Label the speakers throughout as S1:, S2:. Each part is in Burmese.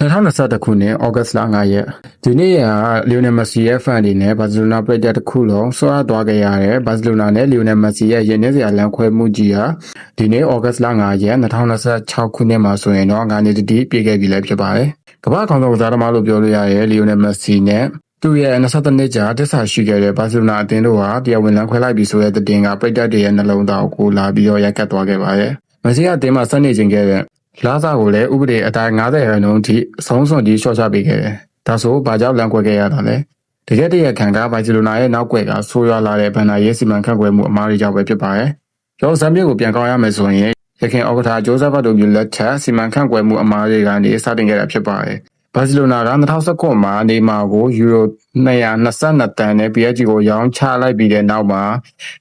S1: 2021ခုနှစ်ဩဂတ်လ9ရက်ဒီနေ့ကလီယိုနယ်မက်ဆီရဲ့ဖန်တွေနဲ့ဘာစီလိုနာပရိသတ်တစ်ခုလုံးဆွားသွားခဲ့ရတဲ့ဘာစီလိုနာနဲ့လီယိုနယ်မက်ဆီရဲ့ရင်းနှီးစရာလမ်းခွဲမှုကြီးဟာဒီနေ့ဩဂတ်လ9ရက်2026ခုနှစ်မှာဆိုရင်တော့9နှစ်တည်းပြည့်ခဲ့ပြီလည်းဖြစ်ပါတယ်။ကမ္ဘာ့ခေါင်းဆောင်ကစားသမားလို့ပြောလို့ရတဲ့လီယိုနယ်မက်ဆီနဲ့သူ့ရဲ့23နှစ်ကြာတစ္ဆာရှိခဲ့တဲ့ဘာစီလိုနာအသင်းတို့ဟာတရားဝင်လမ်းခွဲလိုက်ပြီဆိုတဲ့သတင်းကပရိသတ်တွေရဲ့နှလုံးသားကိုလာပြီးတော့ရိုက်ကတ်သွားခဲ့ပါတယ်။မက်ဆီကအသင်းမှာဆက်နေခြင်းခဲ့တဲ့လာစာကိုလည်းဥပဒေအတိုင်း90%ထိအဆုံးစွန်ကြီးရှော့ချပေးခဲ့တယ်။ဒါဆိုဘာကြောင့်လမ်းကွက်ခဲ့ရတာလဲ။တကယ်တည်းခံကဘာစီလိုနာရဲ့နောက်ကွယ်ကဆိုးရွားလာတဲ့ဘန်နာရေးစီမံခန့်ခွဲမှုအမှားတွေကြောင့်ပဲဖြစ်ပါတယ်။ကျောင်းစံပြည့်ကိုပြန်ကောင်းရမယ်ဆိုရင်ရခင်ဩဂတ်ဂျိုးဇက်ဖတ်တို့မျိုးလက်ချက်စီမံခန့်ခွဲမှုအမှားတွေကနေစတင်ခဲ့တာဖြစ်ပါတယ်။ဘာစီလိုနာက2019မှာနေမာကိုယူရို222တန်နဲ့ PSG ကိုရောင်းချလိုက်ပြီးတဲ့နောက်မှာ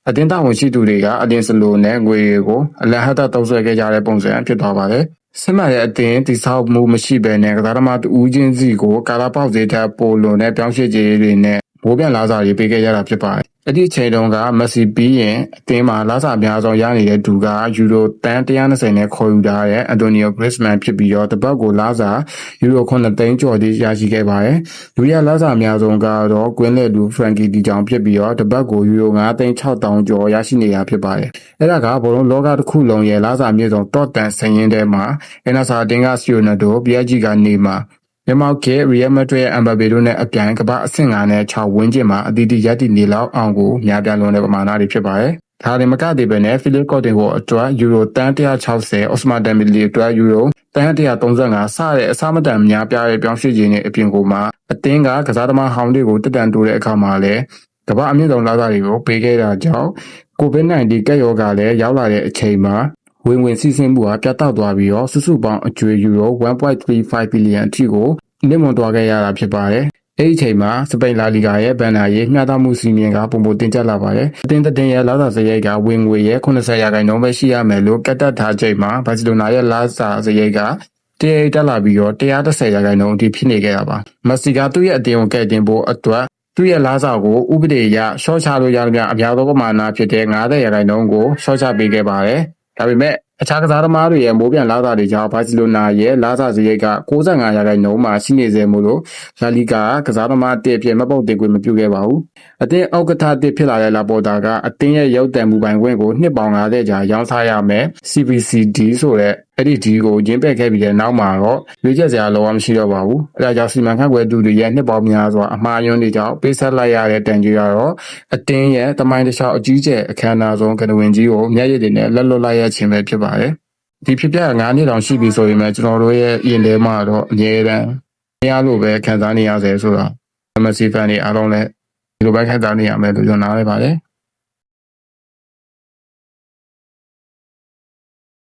S1: အသင်းတော်ဝင်ရှိသူတွေကအတင်းစလိုနဲ့ငွေတွေကိုအလဟတ်သုံးစွဲခဲ့ကြတဲ့ပုံစံဖြစ်သွားပါတယ်။စစ်မှန်တဲ့အသင်းတိဆောက်မှုမရှိဘဲနဲ့ကစားသမားတူးချင်းစီကိုကာလာပေါက်စေတဲ့ပိုလွန်တဲ့ပြောင်းရွှေ့ခြင်းတွေနဲ့ဘိုးပြန်လာစာတွေပေးခဲ့ရတာဖြစ်ပါတယ်။အဲ့ဒီအချိန်တုန်းကမက်ဆီပြီးရင်အသင်းမှာလာစာအများဆုံးရနေတဲ့သူကယူရိုတန်120နဲ့ခေါ်ယူထားတဲ့အန်တိုနီယိုဂရစ်မန်ဖြစ်ပြီးတော့တပတ်ကိုလာစာယူရို9သိန်းကျော်တိရရှိခဲ့ပါတယ်။လူရလာစာအများဆုံးကတော့ကွင်းလက်လူဖရန်ကီဒီကြောင်ဖြစ်ပြီးတော့တပတ်ကိုယူရို9သိန်း6000ကျော်ရရှိနေတာဖြစ်ပါတယ်။အဲ့ဒါကဘလုံးလောကတစ်ခုလုံးရဲ့လာစာအမြင့်ဆုံးတော့တန်စရင်ထဲမှာအန်နာစာတင်ကစီယိုနယ်ဒို PSG ကနေမှာမြန်မာကရီယယ်မက်ဒရစ်ရဲ့အမ်ဘာပေတို့နဲ့အပြိုင်ကမ္ဘာအဆင့်9နဲ့6ဝန်းကျင်မှာအသီးသီးရပ်တည်နေလောက်အောင်ကိုများပြားလွန်တဲ့ပမာဏတွေဖြစ်ပါတယ်။ဒါတွေမကသေးပဲနဲ့ဖီလစ်ကော့တင်ကိုအတွက်ယူရိုတန်160အော့စမာဒမ်မီလီအတွက်ယူရိုတန်135စတဲ့အစားမတန်များပြားတဲ့ပြောင်းရွှေ့ခြင်းတွေအပြင်ကိုမှအသင်းကကစားသမားဟောင်းတွေကိုတက်တန်တိုးတဲ့အခါမှာလည်းကမ္ဘာအမြင့်ဆုံးလာစာတွေကိုပေးခဲ့တာကြောင့် COVID-19 ကပ်ရောဂါလည်းရောက်လာတဲ့အချိန်မှာဝင်စီးဆင်းမှုဟာပြတ်တောက်သွားပြီးတော့စုစုပေါင်းအကျွေးယူရို1.35 ဘီလီယံအထိကိုနစ်မွန်သွားခဲ့ရတာဖြစ်ပါတယ်။အဲဒီအချိန်မှာစပိန်လာလီဂါရဲ့ဘန်နာရေးမျှတမှုစီမံကပုံတင်ကျလာပါတယ်။အသင်းတဲ့ရဲ့လာစာစရိတ်ကဝင်ငွေရဲ့80%ပဲရှိရမယ်လို့ကတ်တက်ထားချိန်မှာဘာစီလိုနာရဲ့လာစာစရိတ်က100တက်လာပြီးတော့130%အထိဖြစ်နေခဲ့တာပါ။မက်ဆီကသူ့ရဲ့အသင်းကိုကဲတင်ဖို့အတွက်သူ့ရဲ့လာစာကိုဥပဒေအရရှော့ချလို့ရတဲ့အများသောပမာဏဖြစ်တဲ့90%ကိုရှော့ချပေးခဲ့ပါတယ်။ဒါပေမဲ့အခြားကစားသမားတွေရဲ့မိုးပြန်လာစာတွေကြောင့်ဘာစီလိုနာရဲ့လာစာစရိတ်က95%မှာရှိနေစေမို့လို့လာလီဂါကစားသမားအသစ်အဖြစ်မပုတ်တင်ခွင့်မပြုခဲ့ပါဘူး။အသင်းအောက်ကထားအသစ်ဖြစ်လာတဲ့လာပေါ်တာကအသင်းရဲ့ရုပ်တံမှုပိုင်ခွင့်ကိုနှစ်ပေါင်50ကြာရောင်းစားရမယ် CBCD ဆိုတဲ့အဲ့ဒီဒီကိုရင်းပယ်ခဲ့ပြီးတဲ့နောက်မှာတော့ရွေးချက်စရာလောကမရှိတော့ပါဘူး။အဲဒါကြောင့်စီမံခန့်ခွဲသူတွေရဲ့နှစ်ပေါင်းများစွာအမှားယွင်းတွေကြောင့်ပေးဆက်လိုက်ရတဲ့တန်ကြီးကတော့အတင်းရဲ့တမိုင်းတစ်လျှောက်အကြီးကျယ်အခမ်းအနားဆုံးကနဝင်ကြီးကိုမျက်ရည်တွေနဲ့လက်လွတ်လိုက်ရခြင်းပဲဖြစ်ပါတယ်။ဒီဖြစ်ပျက်က9နှစ်တောင်ရှိပြီဆိုရင်လည်းကျွန်တော်တို့ရဲ့ရင်ထဲမှာတော့အမြဲတမ်းမရလို့ပဲခံစားနေရစေဆိုတာမက်ဆီဖန်တွေအားလုံးလည်းဒီလိုပဲခံစားနေရမယ်လို့ကျွန်တော်နားလည်ပါတယ်။